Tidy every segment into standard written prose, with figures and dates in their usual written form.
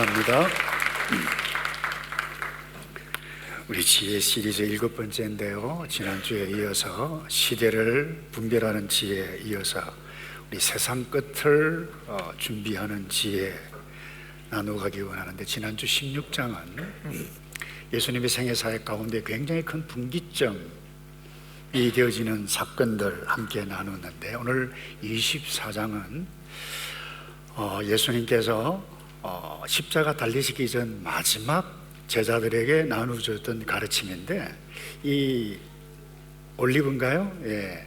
합니다. 우리 지혜 시리즈 7번째인데요. 지난주에 이어서 시대를 분별하는 지혜에 이어서 우리 세상 끝을 준비하는 지혜 나누가기 원하는데, 지난주 16장은 예수님의 생애 사역 가운데 굉장히 큰 분기점이 되어지는 사건들 함께 나누는데, 오늘 24장은 예수님께서 십자가 달리시기 전 마지막 제자들에게 나누셨던 가르침인데, 이 올리브인가요? 예,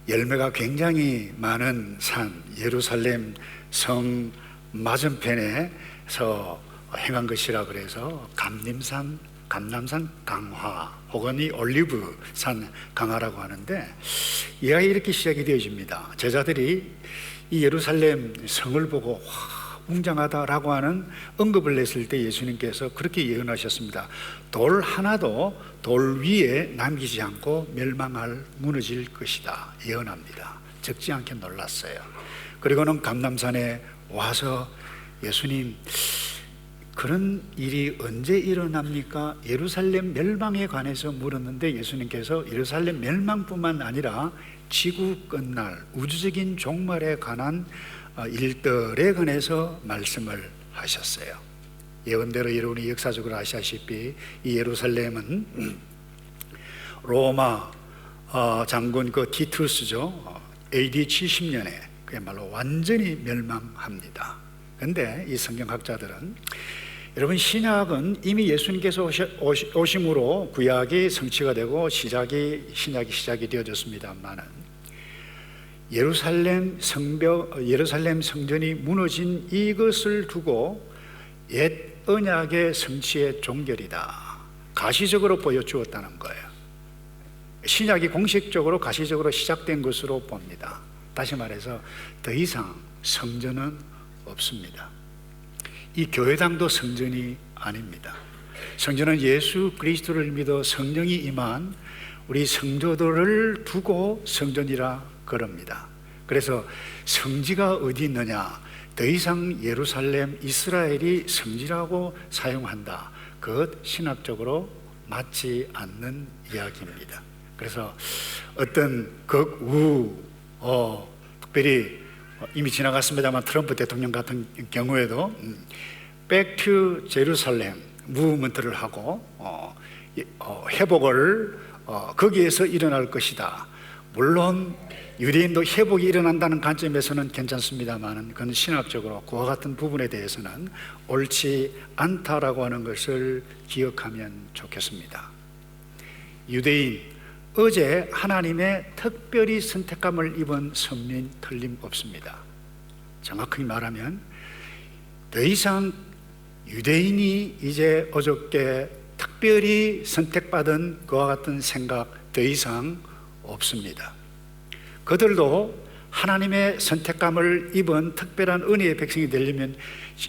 열매가 굉장히 많은 산 예루살렘 성 맞은편에서 행한 것이라 그래서 감람산 강화 혹은 이 올리브산 강화라고 하는데, 이야기 이렇게 시작이 되어집니다. 제자들이 이 예루살렘 성을 보고 웅장하다라고 하는 언급을 냈을 때 예수님께서 그렇게 예언하셨습니다. 돌 하나도 돌 위에 남기지 않고 멸망할, 무너질 것이다 예언합니다. 적지 않게 놀랐어요. 그리고는 감람산에 와서 예수님, 그런 일이 언제 일어납니까? 예루살렘 멸망에 관해서 물었는데, 예수님께서 예루살렘 멸망뿐만 아니라 지구 끝날, 우주적인 종말에 관한 일들에 관해서 말씀을 하셨어요. 예언대로 여러분이 역사적으로 아시다시피 이 예루살렘은 로마 장군 티투스죠. AD 70년에 그야말로 완전히 멸망합니다. 그런데 이 성경학자들은, 여러분, 신약은 이미 예수님께서 오심으로 구약이 성취가 되고 신약이 시작이 되어졌습니다만은, 예루살렘 성전이 무너진 이것을 두고 옛 언약의 성취의 종결이다, 가시적으로 보여주었다는 거예요. 신약이 공식적으로 가시적으로 시작된 것으로 봅니다. 다시 말해서 더 이상 성전은 없습니다. 이 교회당도 성전이 아닙니다. 성전은 예수 그리스도를 믿어 성령이 임한 우리 성도들을 두고 성전이라 그럽니다. 그래서 성지가 어디 있느냐, 더 이상 예루살렘, 이스라엘이 성지라고 사용한다, 그것 신학적으로 맞지 않는 이야기입니다. 그래서 어떤 특별히 이미 지나갔습니다만 트럼프 대통령 같은 경우에도 Back to Jerusalem 무브먼트를 하고 회복을 거기에서 일어날 것이다. 물론 유대인도 회복이 일어난다는 관점에서는 괜찮습니다만, 그건 신학적으로 그와 같은 부분에 대해서는 옳지 않다라고 하는 것을 기억하면 좋겠습니다. 유대인, 어제 하나님의 특별히 선택감을 입은 선민 틀림없습니다. 정확히 말하면 더 이상 유대인이 이제 어저께 특별히 선택받은 그와 같은 생각 더 이상 없습니다. 그들도 하나님의 선택감을 입은 특별한 은혜의 백성이 되려면,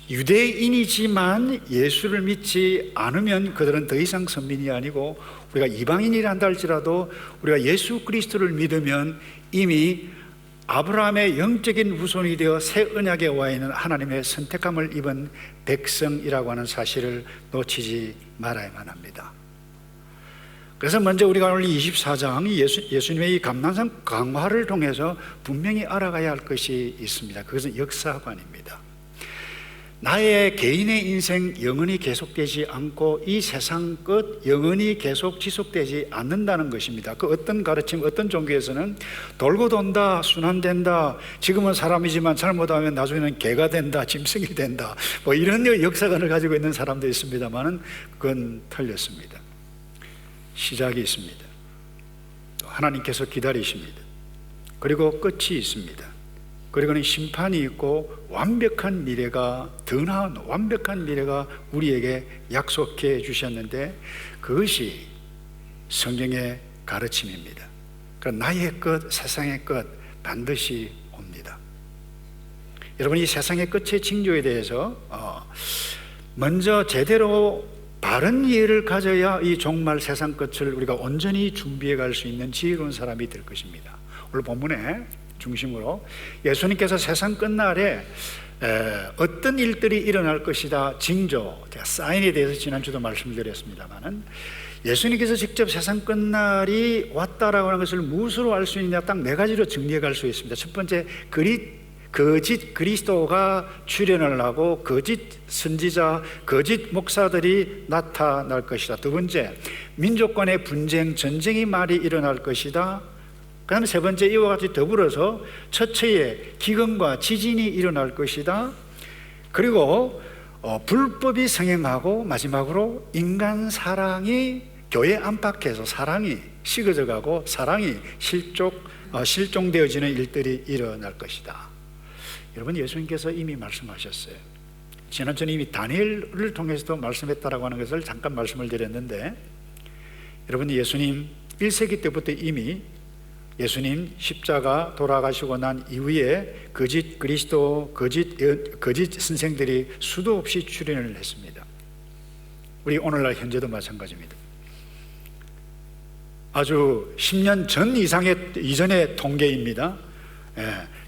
유대인이지만 예수를 믿지 않으면 그들은 더 이상 선민이 아니고, 우리가 이방인이라 한다 할지라도 우리가 예수 그리스도를 믿으면 이미 아브라함의 영적인 후손이 되어 새 언약에 와 있는 하나님의 선택감을 입은 백성이라고 하는 사실을 놓치지 말아야만 합니다. 그래서 먼저 우리가 오늘 24장 예수님의 이 감람산 강화를 통해서 분명히 알아가야 할 것이 있습니다. 그것은 역사관입니다. 나의 개인의 인생 영원히 계속되지 않고 이 세상 끝 영원히 계속 지속되지 않는다는 것입니다. 그 어떤 가르침, 어떤 종교에서는 돌고 돈다, 순환된다, 지금은 사람이지만 잘못하면 나중에는 개가 된다, 짐승이 된다, 뭐 이런 역사관을 가지고 있는 사람도 있습니다만, 그건 틀렸습니다. 시작이 있습니다. 또 하나님께서 기다리십니다. 그리고 끝이 있습니다. 그리고는 심판이 있고 완벽한 미래가, 더 나은 완벽한 미래가 우리에게 약속해 주셨는데, 그것이 성경의 가르침입니다. 그러니까 나의 끝, 세상의 끝 반드시 옵니다. 여러분, 이 세상의 끝의 징조에 대해서 먼저 제대로 바른 이해를 가져야 이 종말 세상 끝을 우리가 온전히 준비해 갈 수 있는 지혜로운 사람이 될 것입니다. 오늘 본문의 중심으로 예수님께서 세상 끝날에 어떤 일들이 일어날 것이다, 징조, 제가 사인에 대해서 지난주도 말씀을 드렸습니다만은 예수님께서 직접 세상 끝날이 왔다라고 하는 것을 무엇으로 알 수 있느냐, 딱 네 가지로 정리해 갈 수 있습니다. 첫 번째, 거짓 그리스도가 출현을 하고 거짓 선지자, 거짓 목사들이 나타날 것이다. 두 번째, 민족 간의 분쟁, 전쟁이 말이 일어날 것이다. 그 다음에 세 번째, 이와 같이 더불어서 첫째에 기근과 지진이 일어날 것이다. 그리고 불법이 성행하고 마지막으로 인간 사랑이 교회 안팎에서 사랑이 식어져 가고 사랑이 실종되어지는 일들이 일어날 것이다. 여러분, 예수님께서 이미 말씀하셨어요. 지난주에 이미 다니엘을 통해서도 말씀했다라고 하는 것을 잠깐 말씀을 드렸는데, 여러분, 예수님 1세기 때부터 이미 예수님 십자가 돌아가시고 난 이후에 거짓 그리스도, 거짓 선생들이 수도 없이 출현을 했습니다. 우리 오늘날 현재도 마찬가지입니다. 아주 10년 전 이전의 통계입니다.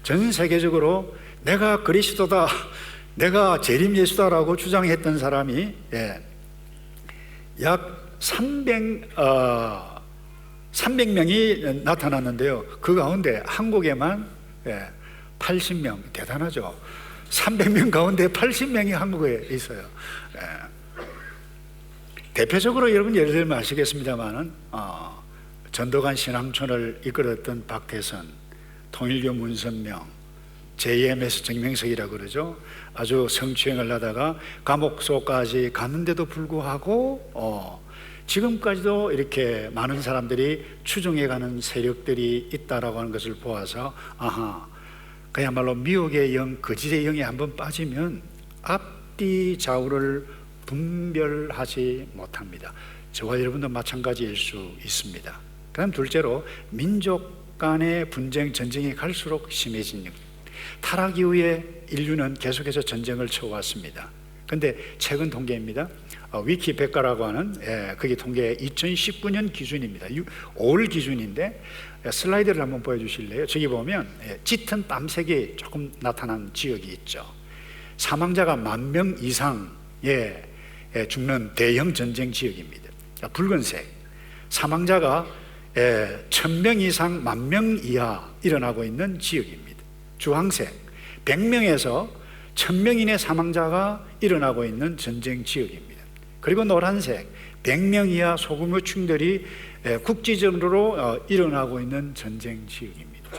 전 세계적으로 내가 그리스도다, 내가 재림 예수다라고 주장했던 사람이 약 300명이 나타났는데요. 그 가운데 한국에만 80명, 대단하죠. 300명 가운데 80명이 한국에 있어요. 대표적으로 여러분 예를 들면 아시겠습니다만은 전도관 신앙촌을 이끌었던 박태선, 통일교 문선명, JMS 정명석이라고 그러죠. 아주 성추행을 하다가 감옥소까지 갔는데도 불구하고 지금까지도 이렇게 많은 사람들이 추종해가는 세력들이 있다라고 하는 것을 보아서, 그야말로 미혹의 영, 거짓의 영에 한번 빠지면 앞뒤 좌우를 분별하지 못합니다. 저와 여러분도 마찬가지일 수 있습니다. 그다음 둘째로, 민족 간의 분쟁, 전쟁이 갈수록 심해진 영. 타락 이후에 인류는 계속해서 전쟁을 쳐왔습니다. 그런데 최근 통계입니다. 위키백과라고 하는 그게 통계 2019년 기준입니다. 5월 기준인데, 슬라이드를 한번 보여주실래요? 저기 보면 짙은 밤색이 조금 나타난 지역이 있죠. 사망자가 10,000명 이상에 죽는 대형 전쟁 지역입니다. 붉은색, 사망자가 1,000명 이상 10,000명 이하 일어나고 있는 지역입니다. 주황색, 100명에서 1,000명 이내 사망자가 일어나고 있는 전쟁 지역입니다. 그리고 노란색, 100명 이하 소규모 충돌이 국지적으로 일어나고 있는 전쟁 지역입니다.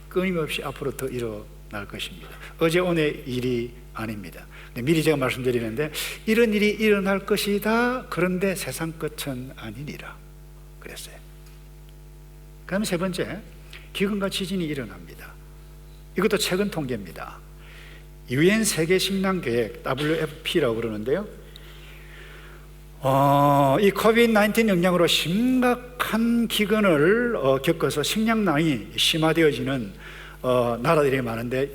끊임없이 앞으로 더 일어날 것입니다. 어제 오늘 일이 아닙니다. 미리 제가 말씀드리는데, 이런 일이 일어날 것이다, 그런데 세상 끝은 아니니라 그랬어요. 그 다음에 세 번째, 기근과 지진이 일어납니다. 이것도 최근 통계입니다. UN 세계식량계획 WFP라고 그러는데요, 이 코비드-19 영향으로 심각한 기근을 겪어서 식량난이 심화되어지는 나라들이 많은데,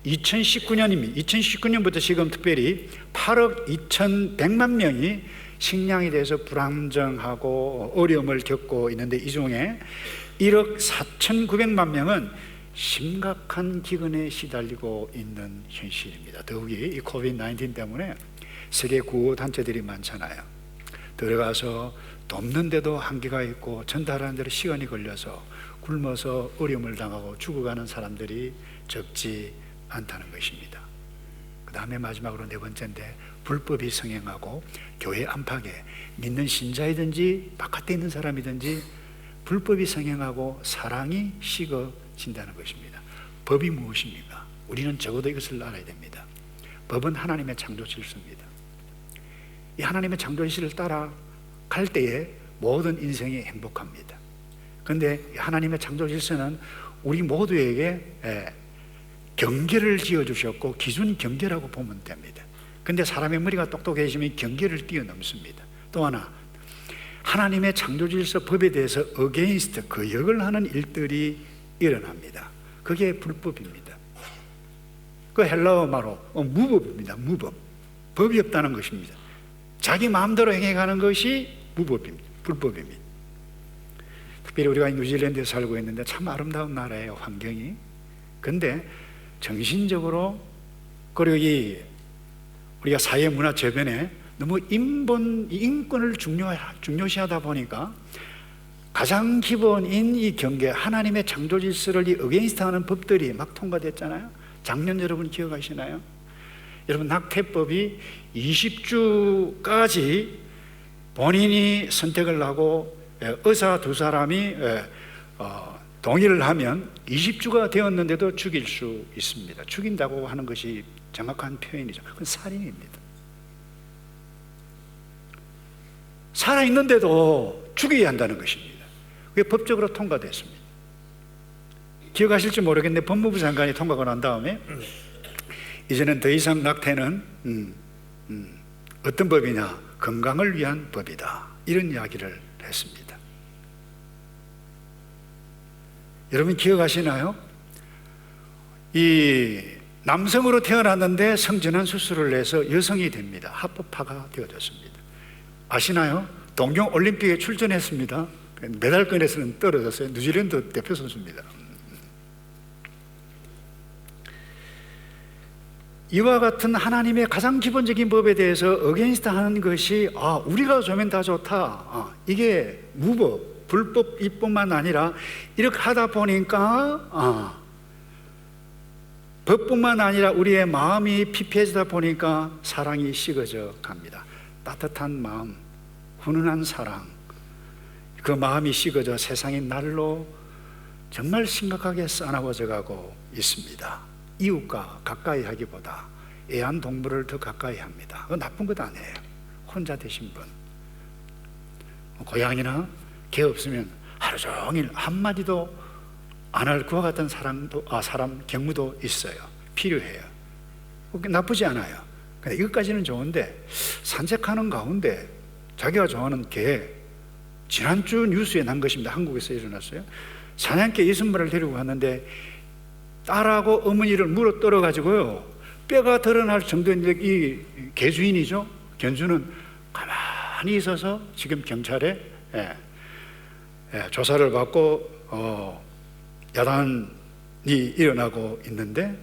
2019년부터 지금 특별히 8억 2,100만 명이 식량에 대해서 불안정하고 어려움을 겪고 있는데, 이 중에 1억 4,900만 명은 심각한 기근에 시달리고 있는 현실입니다. 더욱이 이 코비드-19 때문에 세계 구호단체들이 많잖아요. 들어가서 돕는데도 한계가 있고 전달하는 데로 시간이 걸려서 굶어서 어려움을 당하고 죽어가는 사람들이 적지 않다는 것입니다. 그 다음에 마지막으로 네 번째인데, 불법이 성행하고 교회 안팎에 믿는 신자이든지 바깥에 있는 사람이든지 불법이 성행하고 사랑이 식어진다는 것입니다. 법이 무엇입니까? 우리는 적어도 이것을 알아야 됩니다. 법은 하나님의 창조 질서입니다. 이 하나님의 창조 질서를 따라갈 때에 모든 인생이 행복합니다. 그런데 하나님의 창조 질서는 우리 모두에게 경계를 지어주셨고 기준 경계라고 보면 됩니다. 그런데 사람의 머리가 똑똑해지면 경계를 뛰어넘습니다. 또 하나, 하나님의 창조 질서 법에 대해서 어게인스트, 거역을 하는 일들이 일어납니다. 그게 불법입니다. 그 헬라어 말로 무법입니다. 무법. 법이 없다는 것입니다. 자기 마음대로 행해가는 것이 무법입니다. 불법입니다. 특별히 우리가 뉴질랜드에 살고 있는데 참 아름다운 나라예요, 환경이. 근데 정신적으로 그리고 우리가 사회 문화 저변에 너무 인권을 중요시하다 보니까 가장 기본인 이 경계, 하나님의 창조 질서를 어게인스트하는 법들이 막 통과됐잖아요. 작년 여러분 기억하시나요? 여러분, 낙태법이 20주까지 본인이 선택을 하고 의사 두 사람이 동의를 하면 20주가 되었는데도 죽일 수 있습니다. 죽인다고 하는 것이 정확한 표현이죠. 그건 살인입니다. 살아있는데도 죽여야 한다는 것입니다. 그게 법적으로 통과됐습니다. 기억하실지 모르겠는데 법무부 장관이 통과가 난 다음에 이제는 더 이상 낙태는 어떤 법이냐, 건강을 위한 법이다, 이런 이야기를 했습니다. 여러분 기억하시나요? 이 남성으로 태어났는데 성전환 수술을 해서 여성이 됩니다. 합법화가 되어졌습니다. 아시나요? 동경 올림픽에 출전했습니다. 메달권에서는 떨어졌어요. 뉴질랜드 대표 선수입니다. 이와 같은 하나님의 가장 기본적인 법에 대해서 어게인스트 하는 것이 우리가 좋으면 다 좋다, 이게 무법, 불법뿐만 아니라 이렇게 하다 보니까 법뿐만 아니라 우리의 마음이 피폐해지다 보니까 사랑이 식어져 갑니다. 따뜻한 마음, 훈훈한 사랑, 그 마음이 식어져 세상이 날로 정말 심각하게 싸나워져 가고 있습니다. 이웃과 가까이 하기보다 애완동물을 더 가까이 합니다. 그건 나쁜 것 아니에요. 혼자 되신 분, 고양이나 개 없으면 하루 종일 한마디도 안 할 그와 같은 사람 경우도 있어요. 필요해요. 나쁘지 않아요. 근데 이것까지는 좋은데, 산책하는 가운데 자기가 좋아하는 개, 지난주 뉴스에 난 것입니다. 한국에서 일어났어요. 사냥개 6마리를 데리고 갔는데 딸하고 어머니를 물어 떨어가지고요, 뼈가 드러날 정도인데 이 개주인이죠, 견주는 가만히 있어서 지금 경찰에 조사를 받고 야단이 일어나고 있는데,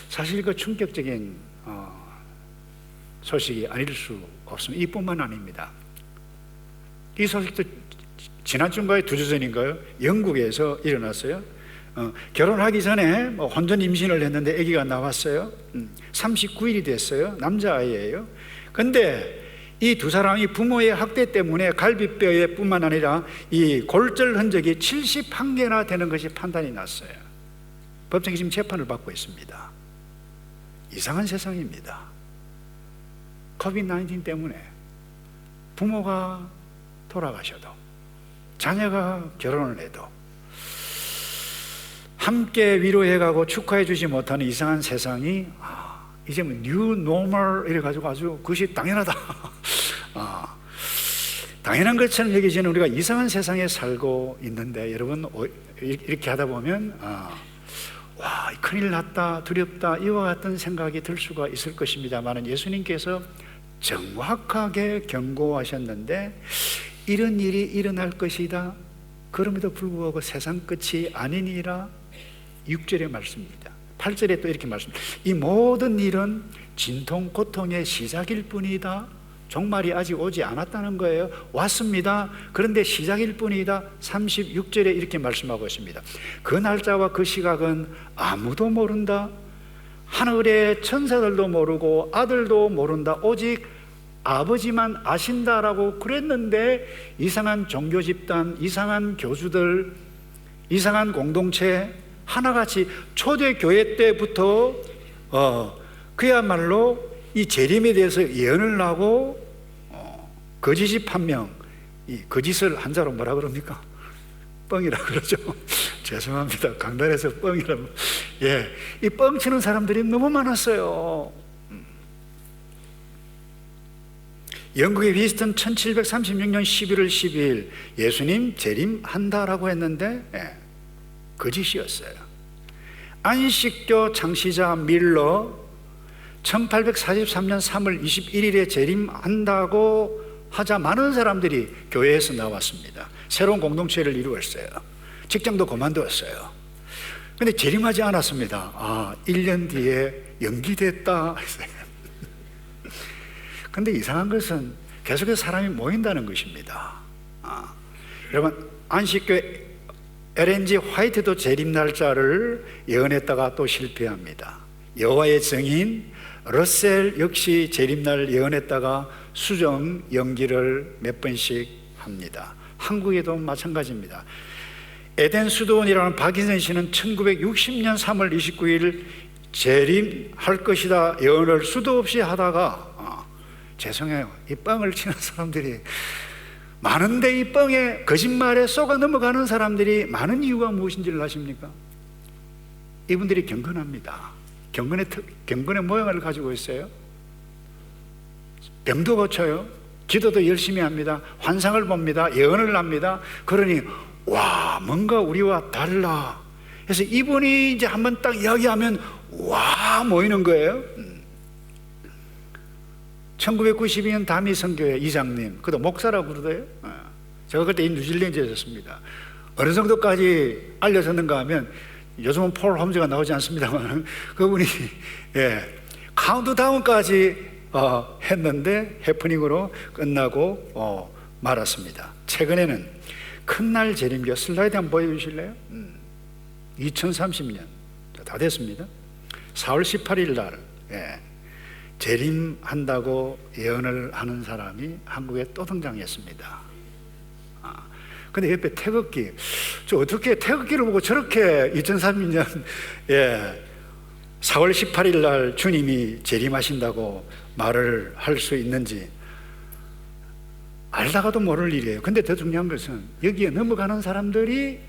사실 그 충격적인 소식이 아닐 수 없습니다. 이뿐만 아닙니다. 이 소식도 지난주인가요? 2주 전인가요? 영국에서 일어났어요. 결혼하기 전에 혼전 임신을 했는데 아기가 나왔어요. 39일이 됐어요. 남자아이예요. 근데 이 두 사람이 부모의 학대 때문에 갈비뼈에 뿐만 아니라 이 골절 흔적이 71개나 되는 것이 판단이 났어요. 법정에 지금 재판을 받고 있습니다. 이상한 세상입니다. 코비드-19 때문에 부모가 돌아가셔도, 자녀가 결혼을 해도 함께 위로해가고 축하해 주지 못하는 이상한 세상이 이제 뉴 노멀 이래가지고 아주 그것이 당연하다, 당연한 것처럼 여기지는 우리가 이상한 세상에 살고 있는데, 여러분 이렇게 하다 보면 와, 큰일 났다, 두렵다, 이와 같은 생각이 들 수가 있을 것입니다만, 예수님께서 정확하게 경고하셨는데 이런 일이 일어날 것이다, 그럼에도 불구하고 세상 끝이 아니니라 6절의 말씀입니다. 8절에 또 이렇게 말씀합니다. 이 모든 일은 진통, 고통의 시작일 뿐이다. 종말이 아직 오지 않았다는 거예요. 왔습니다. 그런데 시작일 뿐이다. 36절에 이렇게 말씀하고 있습니다. 그 날짜와 그 시각은 아무도 모른다. 하늘의 천사들도 모르고 아들도 모른다. 오직 아버지만 아신다라고 그랬는데, 이상한 종교 집단, 이상한 교주들, 이상한 공동체 하나같이 초대교회 때부터 그야말로 이 재림에 대해서 예언을 하고 거짓이 판명, 이 거짓을 한자로 뭐라 그럽니까? 뻥이라 그러죠. 죄송합니다. 강단에서 뻥이라고. 이 뻥치는 사람들이 너무 많았어요. 영국의 휘스턴 1736년 11월 12일 예수님 재림한다라고 했는데 거짓이었어요. 안식교 창시자 밀러 1843년 3월 21일에 재림한다고 하자 많은 사람들이 교회에서 나왔습니다. 새로운 공동체를 이루었어요. 직장도 그만두었어요. 근데 재림하지 않았습니다. 아, 1년 뒤에 연기됐다 했어요. 근데 이상한 것은 계속해서 사람이 모인다는 것입니다. 여러분, 안식교회 LNG 화이트도 재림 날짜를 예언했다가 또 실패합니다. 여호와의 증인 러셀 역시 재림날 예언했다가 수정 연기를 몇 번씩 합니다. 한국에도 마찬가지입니다. 에덴 수도원이라는 박인선 씨는 1960년 3월 29일 재림할 것이다 예언을 수도 없이 하다가 죄송해요, 이 뻥을 치는 사람들이 많은데 이 뻥에 거짓말에 쏘가 넘어가는 사람들이 많은 이유가 무엇인지를 아십니까? 이분들이 경건합니다. 경건의 모양을 가지고 있어요. 병도 고쳐요. 기도도 열심히 합니다. 환상을 봅니다. 예언을 합니다. 그러니 와, 뭔가 우리와 달라. 그래서 이분이 이제 한번 딱 이야기하면 와 모이는 거예요. 1992년 다미 선교회 이장님, 그도 목사라고 그러대요. 제가 그때 이 뉴질랜드에 있었습니다. 어느 정도까지 알려졌는가 하면 요즘은 폴 홈즈가 나오지 않습니다만 그분이 카운트다운까지 했는데 해프닝으로 끝나고 말았습니다. 최근에는 큰날 재림교 슬라이드 한번 보여주실래요? 2030년 다 됐습니다. 4월 18일 날 재림한다고 예언을 하는 사람이 한국에 또 등장했습니다. 근데 옆에 태극기, 저 어떻게 태극기를 보고 저렇게 2030년 4월 18일 날 주님이 재림하신다고 말을 할 수 있는지 알다가도 모를 일이에요. 근데 더 중요한 것은 여기에 넘어가는 사람들이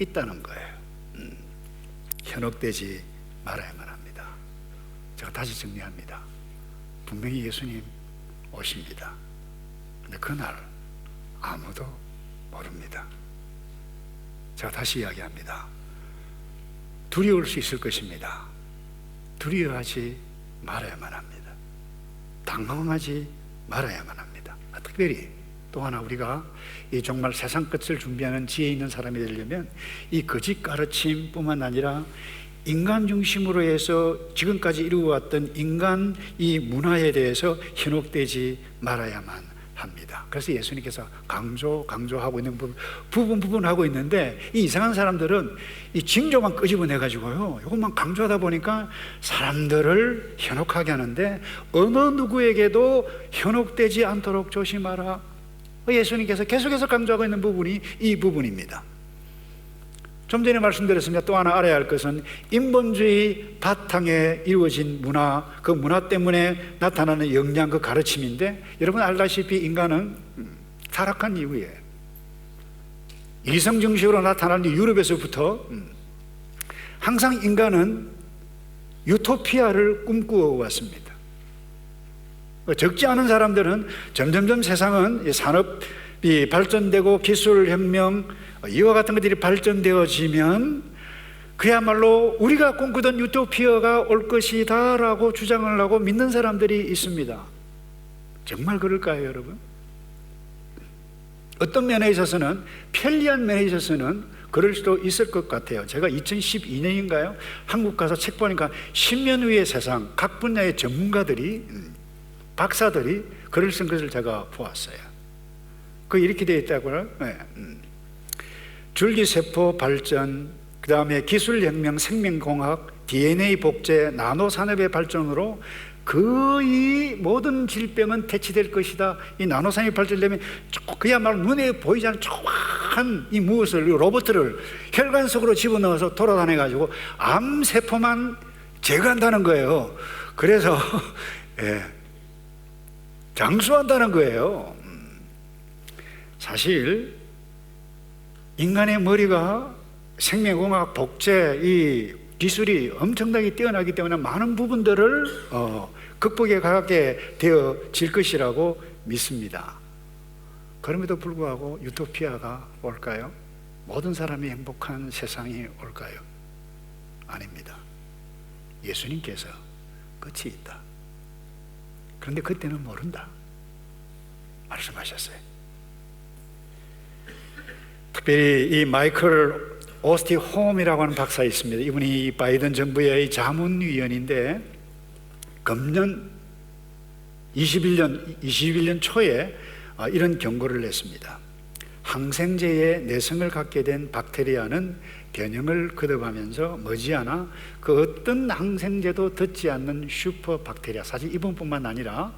있다는 거예요. 현혹되지 말아야만 합니다. 제가 다시 정리합니다. 분명히 예수님 오십니다. 근데 그날 아무도 모릅니다. 제가 다시 이야기합니다. 두려울 수 있을 것입니다. 두려워하지 말아야만 합니다. 당황하지 말아야만 합니다. 특별히 또 하나 우리가 이 정말 세상 끝을 준비하는 지혜 있는 사람이 되려면 이 거짓 가르침뿐만 아니라 인간 중심으로 해서 지금까지 이루어왔던 인간 이 문화에 대해서 현혹되지 말아야만 합니다. 그래서 예수님께서 강조하고 있는 부분 하고 있는데 이 이상한 사람들은 이 징조만 끄집어내가지고요 이것만 강조하다 보니까 사람들을 현혹하게 하는데 어느 누구에게도 현혹되지 않도록 조심하라. 예수님께서 계속해서 강조하고 있는 부분이 이 부분입니다. 좀 전에 말씀드렸습니다. 또 하나 알아야 할 것은 인본주의 바탕에 이루어진 문화, 그 문화 때문에 나타나는 역량, 그 가르침인데 여러분 알다시피 인간은 타락한 이후에 이성 정식으로 나타나는 유럽에서부터 항상 인간은 유토피아를 꿈꾸어 왔습니다. 적지 않은 사람들은 점점점 세상은 산업이 발전되고 기술혁명 이와 같은 것들이 발전되어지면 그야말로 우리가 꿈꾸던 유토피아가 올 것이다 라고 주장을 하고 믿는 사람들이 있습니다. 정말 그럴까요, 여러분? 어떤 면에 있어서는, 편리한 면에 있어서는 그럴 수도 있을 것 같아요. 제가 2012년인가요? 한국 가서 책 보니까 10년 후의 세상, 각 분야의 전문가들이, 박사들이 글을 쓴 것을 제가 보았어요. 그 이렇게 되어 있다고요? 네. 줄기세포 발전, 그 다음에 기술혁명, 생명공학, DNA 복제, 나노산업의 발전으로 거의 모든 질병은 퇴치될 것이다. 이 나노산업이 발전되면 그야말로 눈에 보이지 않는 조그만 이 무엇을, 로봇을 혈관 속으로 집어넣어서 돌아다녀가지고 암세포만 제거한다는 거예요. 그래서 장수한다는 거예요. 사실 인간의 머리가 생명공학, 복제, 이 기술이 엄청나게 뛰어나기 때문에 많은 부분들을 극복해 가게 되어질 것이라고 믿습니다. 그럼에도 불구하고 유토피아가 올까요? 모든 사람이 행복한 세상이 올까요? 아닙니다. 예수님께서 끝이 있다. 그런데 그때는 모른다 말씀하셨어요. 특별히 이 마이클 오스티 홈이라고 하는 박사 있습니다. 이분이 바이든 정부의 자문위원인데 금년 21년 초에 이런 경고를 냈습니다. 항생제에 내성을 갖게 된 박테리아는 변형을 거듭하면서 머지않아 그 어떤 항생제도 듣지 않는 슈퍼 박테리아, 사실 이분뿐만 아니라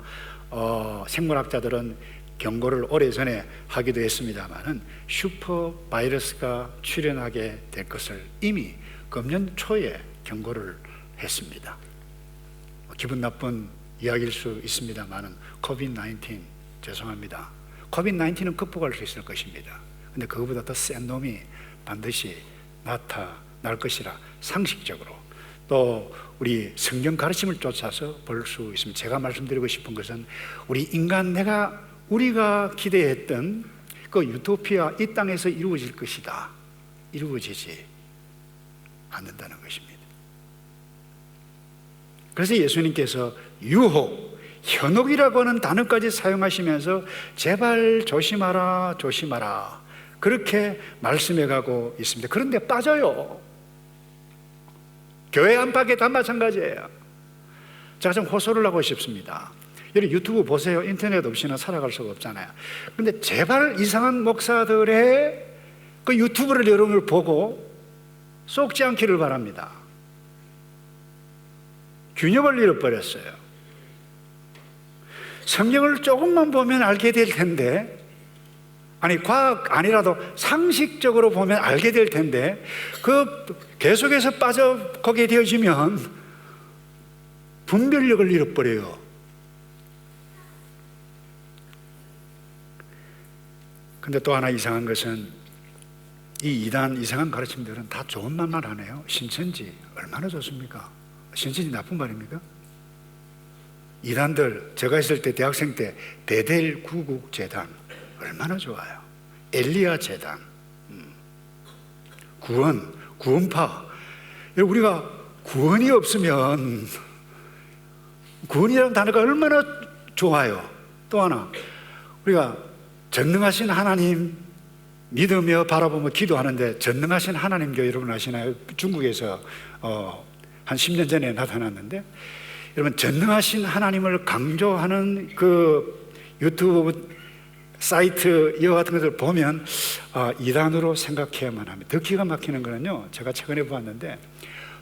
생물학자들은 경고를 오래전에 하기도 했습니다마는 슈퍼 바이러스가 출현하게 될 것을 이미 금년 초에 경고를 했습니다. 기분 나쁜 이야기일 수 있습니다마는 코비드-19 죄송합니다. 코비드-19은 극복할 수 있을 것입니다. 근데 그거보다 더 센 놈이 반드시 나타날 것이라 상식적으로 또 우리 성경 가르침을 쫓아서 볼 수 있습니다. 제가 말씀드리고 싶은 것은 우리가 기대했던 그 유토피아 이 땅에서 이루어질 것이다. 이루어지지 않는다는 것입니다. 그래서 예수님께서 유혹, 현혹이라고 하는 단어까지 사용하시면서 제발 조심하라, 조심하라 그렇게 말씀해 가고 있습니다. 그런데 빠져요. 교회 안팎에 다 마찬가지예요. 제가 좀 호소를 하고 싶습니다. 여러분 유튜브 보세요. 인터넷 없이는 살아갈 수가 없잖아요. 그런데 제발 이상한 목사들의 그 유튜브를 여러분을 보고 쏙지 않기를 바랍니다. 균형을 잃어버렸어요. 성경을 조금만 보면 알게 될 텐데, 아니 과학 아니라도 상식적으로 보면 알게 될 텐데 그 계속해서 빠져 거기에 되어지면 분별력을 잃어버려요. 근데 또 하나 이상한 것은 이 이단 이상한 가르침들은 다 좋은 말만 하네요. 신천지 얼마나 좋습니까? 신천지 나쁜 말입니까? 이단들, 제가 있을 때 대학생 때 베델 구국 재단 얼마나 좋아요. 엘리야 재단, 구원파. 우리가 구원이 없으면 구원이라는 단어가 얼마나 좋아요. 또 하나 우리가 전능하신 하나님 믿으며 바라보며 기도하는데 전능하신 하나님교 여러분 아시나요? 중국에서 한 10년 전에 나타났는데 여러분 전능하신 하나님을 강조하는 그 유튜브 사이트 이와 같은 것을 보면 이단으로 생각해야만 합니다. 더 기가 막히는 거는요, 제가 최근에 보았는데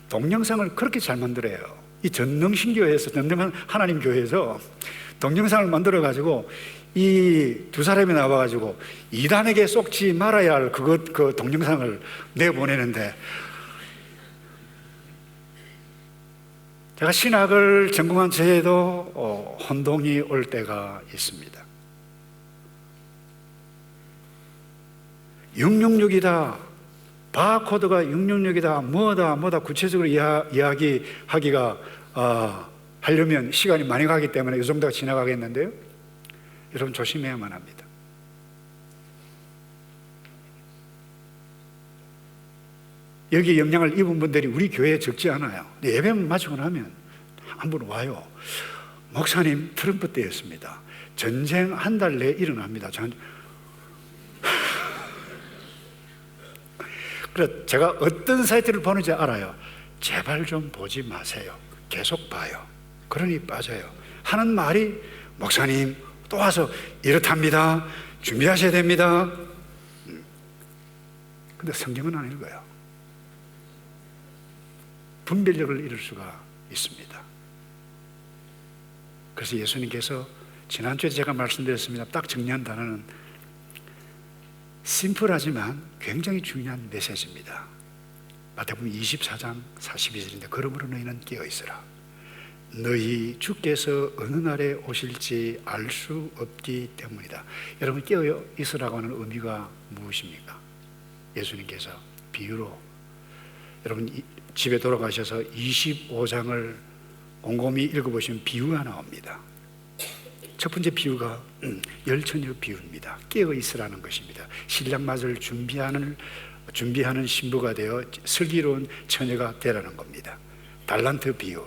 동영상을 그렇게 잘 만들어요. 이 전능신교회에서, 전능한 하나님 교회에서 동영상을 만들어 가지고 이 두 사람이 나와 가지고 이단에게 쏙지 말아야 할 그 동영상을 내보내는데, 제가 신학을 전공한 저에도 혼동이 올 때가 있습니다. 666이다, 바코드가 666이다, 뭐다 구체적으로 이야기하기가 하려면 시간이 많이 가기 때문에 이 정도가 지나가겠는데요, 여러분 조심해야만 합니다. 여기 영향을 입은 분들이 우리 교회에 적지 않아요. 예배만 마치고 나면 한 분 와요. 목사님, 트럼프 때였습니다. 전쟁 한 달 내에 일어납니다. 그래서 제가 어떤 사이트를 보는지 알아요. 제발 좀 보지 마세요. 계속 봐요. 그러니 빠져요. 하는 말이 목사님 또 와서 이렇답니다. 준비하셔야 됩니다. 근데 성경은 안 읽어요. 분별력을 잃을 수가 있습니다. 그래서 예수님께서 지난주에 제가 말씀드렸습니다. 딱 정리한 단어는 심플하지만 굉장히 중요한 메시지입니다. 마태복음 24장 42절인데 그러므로 너희는 깨어있으라. 너희 주께서 어느 날에 오실지 알 수 없기 때문이다. 여러분, 깨어있으라고 하는 의미가 무엇입니까? 예수님께서 비유로, 여러분 집에 돌아가셔서 25장을 곰곰이 읽어보시면 비유가 나옵니다. 첫 번째 비유가 열처녀 비유입니다. 깨어있으라는 것입니다. 신랑맞을 준비하는 신부가 되어 슬기로운 처녀가 되라는 겁니다. 달란트 비유,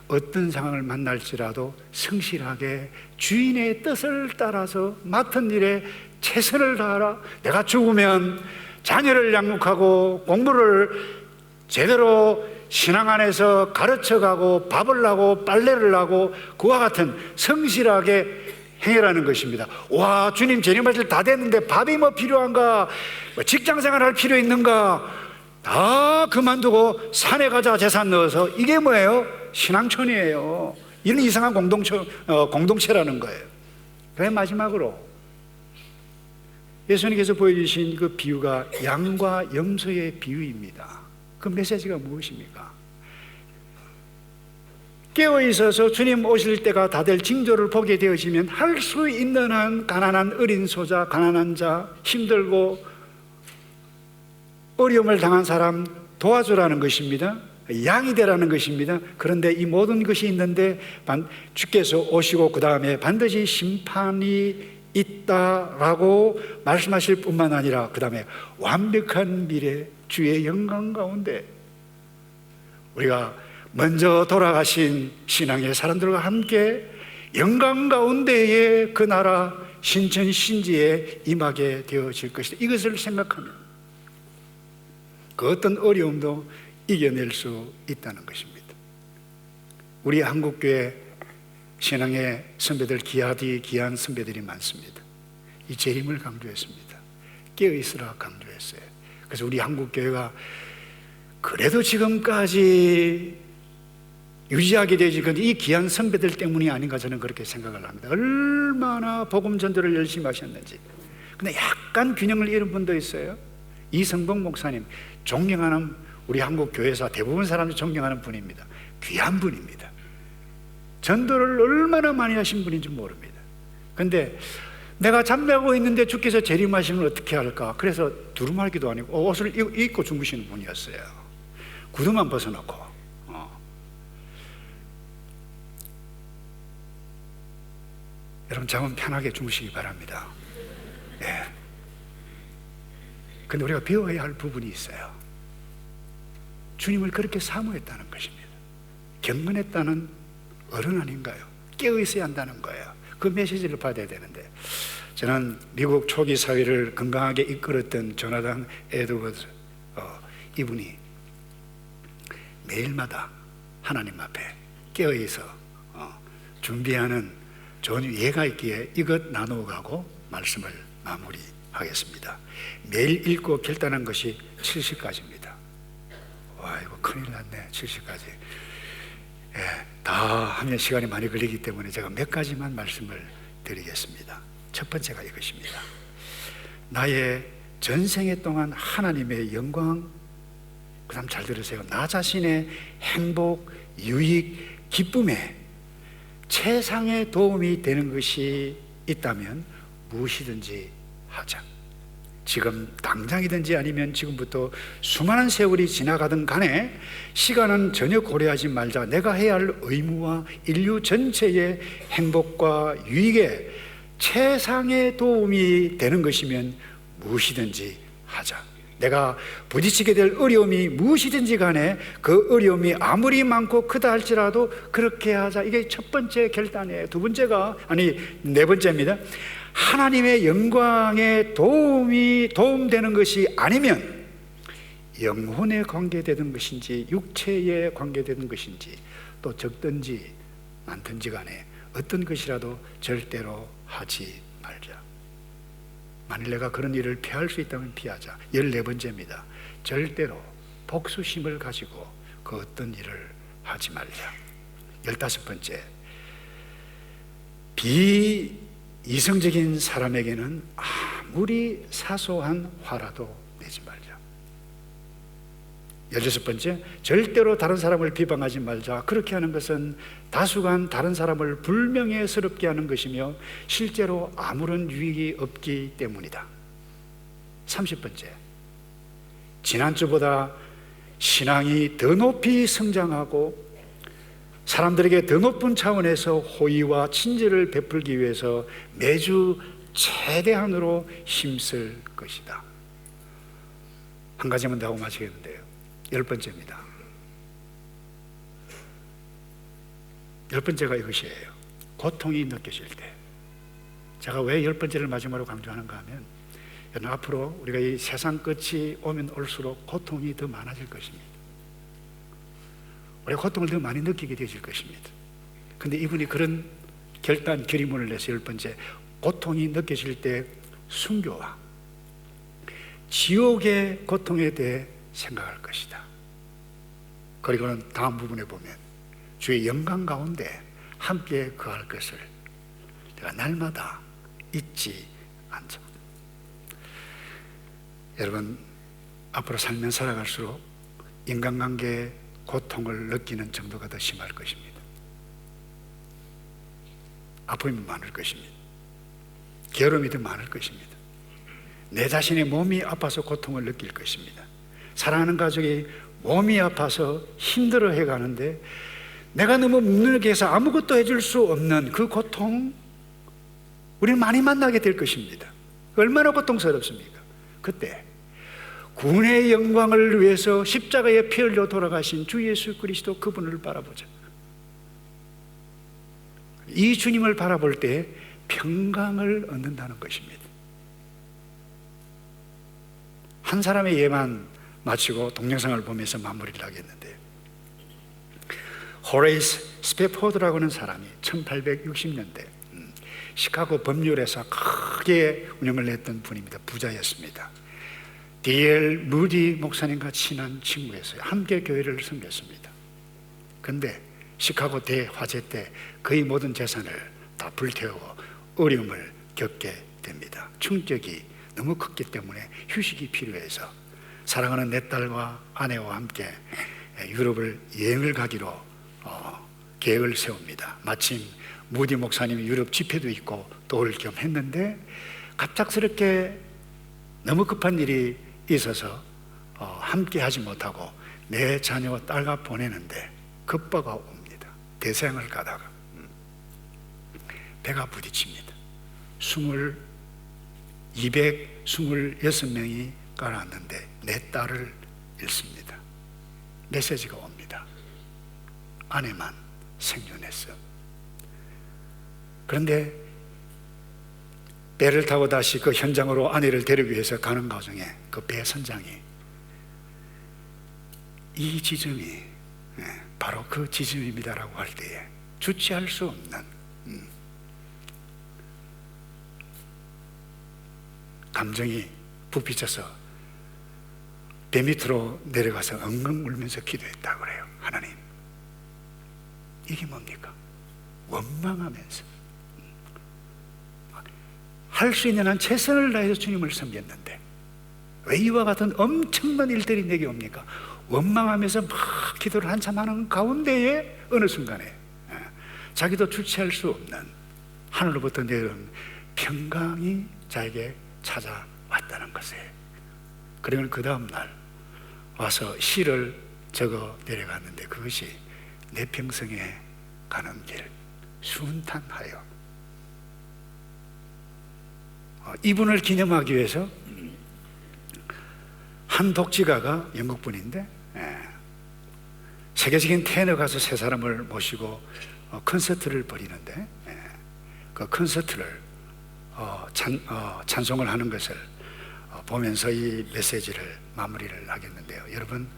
어떤 상황을 만날지라도 성실하게 주인의 뜻을 따라서 맡은 일에 최선을 다하라. 내가 죽으면 자녀를 양육하고 공부를 제대로 신앙 안에서 가르쳐가고 밥을 하고 빨래를 하고 그와 같은 성실하게 행해라는 것입니다. 와, 주님 재림하실 다 됐는데 밥이 뭐 필요한가? 뭐 직장생활 할 필요 있는가? 다 그만두고 산에 가자 재산 넣어서 이게 뭐예요? 신앙촌이에요. 이런 이상한 공동체라는 거예요. 그래, 마지막으로 예수님께서 보여주신 그 비유가 양과 염소의 비유입니다. 그 메시지가 무엇입니까? 깨어있어서 주님 오실 때가 다 될 징조를 보게 되어지면 할 수 있는 한 가난한 어린 소자, 가난한 자, 힘들고 어려움을 당한 사람 도와주라는 것입니다. 양이 되라는 것입니다. 그런데 이 모든 것이 있는데 주께서 오시고 그 다음에 반드시 심판이 있다라고 말씀하실 뿐만 아니라 그 다음에 완벽한 미래 주의 영광 가운데 우리가 먼저 돌아가신 신앙의 사람들과 함께 영광 가운데에 그 나라 신천신지에 임하게 되어질 것이다. 이것을 생각하면 그 어떤 어려움도 이겨낼 수 있다는 것입니다. 우리 한국교회 신앙의 선배들, 귀한 선배들이 많습니다. 이 재림을 강조했습니다. 깨어있으라 강조했어요. 그래서 우리 한국교회가 그래도 지금까지 유지하게 되지, 이 귀한 선배들 때문이 아닌가 저는 그렇게 생각을 합니다. 얼마나 복음 전도를 열심히 하셨는지. 근데 약간 균형을 잃은 분도 있어요. 이성봉 목사님, 존경하는 우리 한국 교회사 대부분 사람들이 존경하는 분입니다. 귀한 분입니다. 전도를 얼마나 많이 하신 분인지 모릅니다. 근데 내가 잠자고 있는데 주께서 재림하시면 어떻게 할까? 그래서 두루마기도 아니고 옷을 입고 주무시는 분이었어요. 구두만 벗어놓고. 여러분 잠은 편하게 주무시기 바랍니다. 예. 근데 우리가 배워야 할 부분이 있어요. 주님을 그렇게 사모했다는 것입니다. 경건했다는 어른 아닌가요? 깨어 있어야 한다는 거예요. 그 메시지를 받아야 되는데, 저는 미국 초기 사회를 건강하게 이끌었던 조나단 에드워즈 이분이 매일마다 하나님 앞에 깨어 있어 준비하는 좋은 예가 있기에 이것 나누어가고 말씀을 마무리하겠습니다. 매일 읽고 결단한 것이 70가지입니다. 와, 이거 큰일 났네. 70가지. 예, 다 하면 시간이 많이 걸리기 때문에 제가 몇 가지만 말씀을 드리겠습니다. 첫 번째가 이것입니다. 나의 전생에 동안 하나님의 영광, 그 다음 잘 들으세요. 나 자신의 행복, 유익, 기쁨에 최상의 도움이 되는 것이 있다면 무엇이든지 하자. 지금 당장이든지 아니면 지금부터 수많은 세월이 지나가든 간에 시간은 전혀 고려하지 말자. 내가 해야 할 의무와 인류 전체의 행복과 유익에 최상의 도움이 되는 것이면 무엇이든지 하자. 내가 부딪히게 될 어려움이 무엇이든지 간에 그 어려움이 아무리 많고 크다 할지라도 그렇게 하자. 이게 첫 번째 결단이에요. 두 번째가, 네 번째입니다. 하나님의 영광에 도움되는 것이 아니면 영혼에 관계되는 것인지 육체에 관계되는 것인지 또 적든지 많든지 간에 어떤 것이라도 절대로 하지 말자. 만일 내가 그런 일을 피할 수 있다면 피하자. 14번째입니다. 절대로 복수심을 가지고 그 어떤 일을 하지 말자. 15번째, 비이성적인 사람에게는 아무리 사소한 화라도 내지 말자. 16번째, 절대로 다른 사람을 비방하지 말자. 그렇게 하는 것은 다수간 다른 사람을 불명예스럽게 하는 것이며 실제로 아무런 유익이 없기 때문이다. 30번째, 지난주보다 신앙이 더 높이 성장하고 사람들에게 더 높은 차원에서 호의와 친절을 베풀기 위해서 매주 최대한으로 힘쓸 것이다. 한 가지만 더 하고 마치겠는데요. 10번째입니다. 10번째가 이것이에요. 고통이 느껴질 때. 제가 왜 10번째를 마지막으로 강조하는가 하면 여러분, 앞으로 우리가 이 세상 끝이 오면 올수록 고통이 더 많아질 것입니다. 우리가 고통을 더 많이 느끼게 되질 것입니다. 그런데 이분이 그런 결의문을 내서 10번째, 고통이 느껴질 때 순교와 지옥의 고통에 대해 생각할 것이다. 그리고는 다음 부분에 보면 주의 영광 가운데 함께 거할 것을 내가 날마다 잊지 않자. 여러분, 앞으로 살면 살아갈수록 인간관계의 고통을 느끼는 정도가 더 심할 것입니다. 아픔이 많을 것입니다. 괴로움이 더 많을 것입니다. 내 자신의 몸이 아파서 고통을 느낄 것입니다. 사랑하는 가족이 몸이 아파서 힘들어해 가는데 내가 너무 무능해서 아무것도 해줄 수 없는 그 고통, 우리는 많이 만나게 될 것입니다. 얼마나 고통스럽습니까? 그때 구원의 영광을 위해서 십자가에 피 흘려 돌아가신 주 예수 그리스도, 그분을 바라보자. 이 주님을 바라볼 때 평강을 얻는다는 것입니다. 한 사람의 예만 마치고 동영상을 보면서 마무리를 하겠는데요. 호레이스 스페포드라고 하는 사람이 1860년대 시카고 법률에서 크게 운영을 했던 분입니다. 부자였습니다. D.L. 무디 목사님과 친한 친구였어요. 함께 교회를 섬겼습니다. 그런데 시카고 대화재 때 거의 모든 재산을 다 불태우고 어려움을 겪게 됩니다. 충격이 너무 컸기 때문에 휴식이 필요해서 사랑하는 내 딸과 아내와 함께 유럽을 여행을 가기로 계획을 세웁니다. 마침 무디 목사님이 유럽 집회도 있고 또 올 겸 했는데 갑작스럽게 너무 급한 일이 있어서 함께 하지 못하고 내 자녀와 딸과 보내는데 급바가 옵니다. 대서양을 가다가 배가 부딪힙니다. 226명이 가라앉는데 내 딸을 잃습니다. 메시지가 옵니다. 아내만 생존했어. 그런데 배를 타고 다시 그 현장으로 아내를 데리기 위해서 가는 과정에 그 배 선장이 이 지점이 바로 그 지점입니다라고 할 때에 주체할 수 없는 감정이 부비쳐서 배 밑으로 내려가서 엉엉 울면서 기도했다고 그래요. 하나님, 이게 뭡니까? 원망하면서 할 수 있는 한 최선을 다해서 주님을 섬겼는데 왜 이와 같은 엄청난 일들이 내게 옵니까? 원망하면서 막 기도를 한참 하는 가운데에 어느 순간에 자기도 주체할 수 없는 하늘로부터 내려온 평강이 자에게 찾아왔다는 것이에요. 그리고 그 다음 날 와서 시를 적어 내려갔는데 그것이 내 평생에 가는 길 순탄하여. 이분을 기념하기 위해서 한 독지가가 영국분인데 세계적인 테너 가수 세 사람을 모시고 콘서트를 벌이는데 그 콘서트를 찬송을 하는 것을 보면서 이 메시지를 마무리를 하겠는데요. 여러분,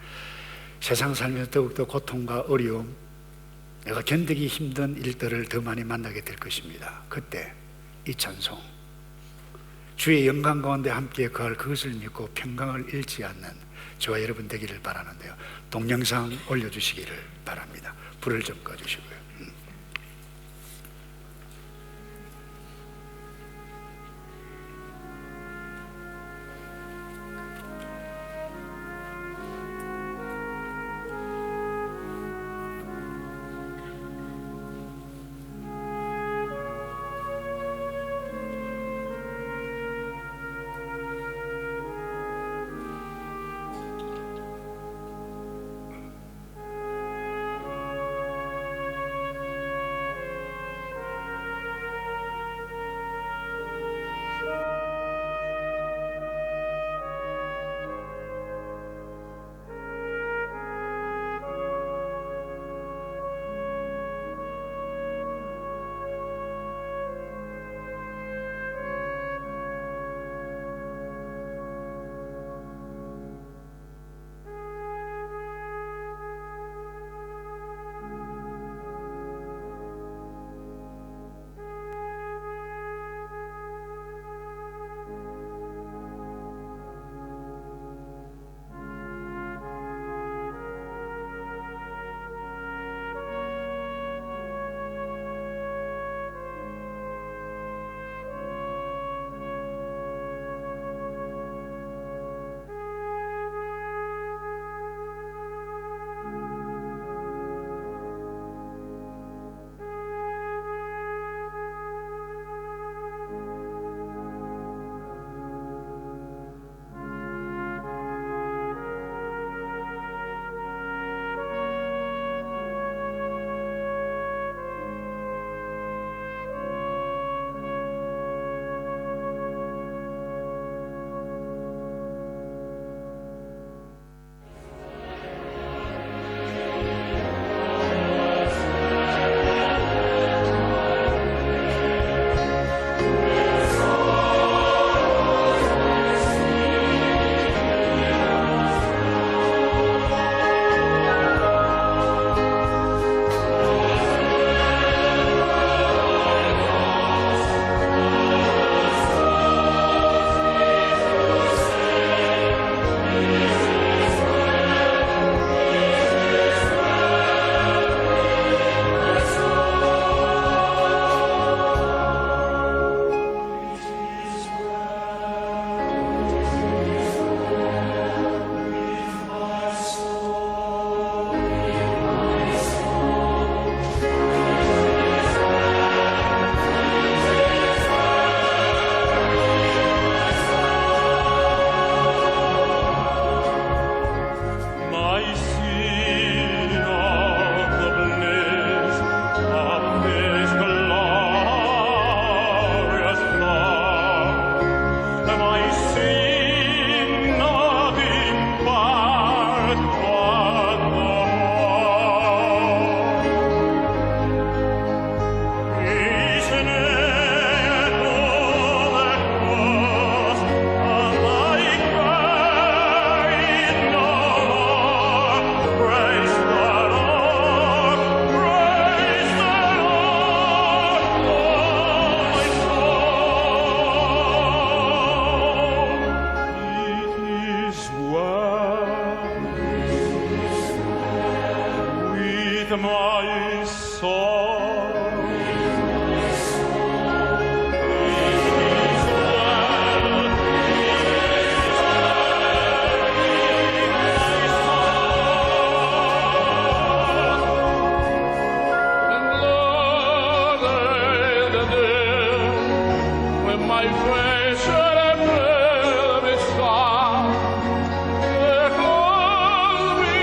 세상 살면서 더욱더 고통과 어려움, 내가 견디기 힘든 일들을 더 많이 만나게 될 것입니다. 그때 이 찬송, 주의 영광 가운데 함께 거할 그것을 믿고 평강을 잃지 않는 저와 여러분 되기를 바라는데요. 동영상 올려주시기를 바랍니다. 불을 좀 꺼주시고요. my soul. My face appear beside, close me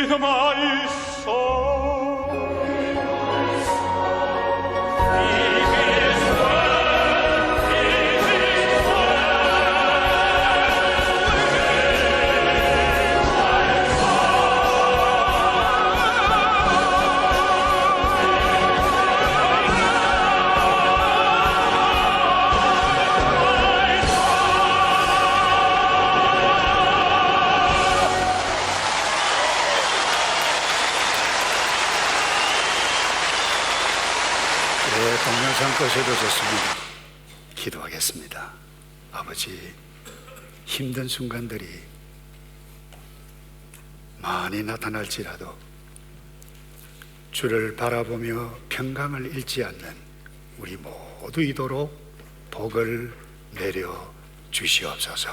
as a my soul. 동영상 꺼셔도 좋습니다. 기도하겠습니다. 아버지, 힘든 순간들이 많이 나타날지라도 주를 바라보며 평강을 잃지 않는 우리 모두 이도록 복을 내려 주시옵소서.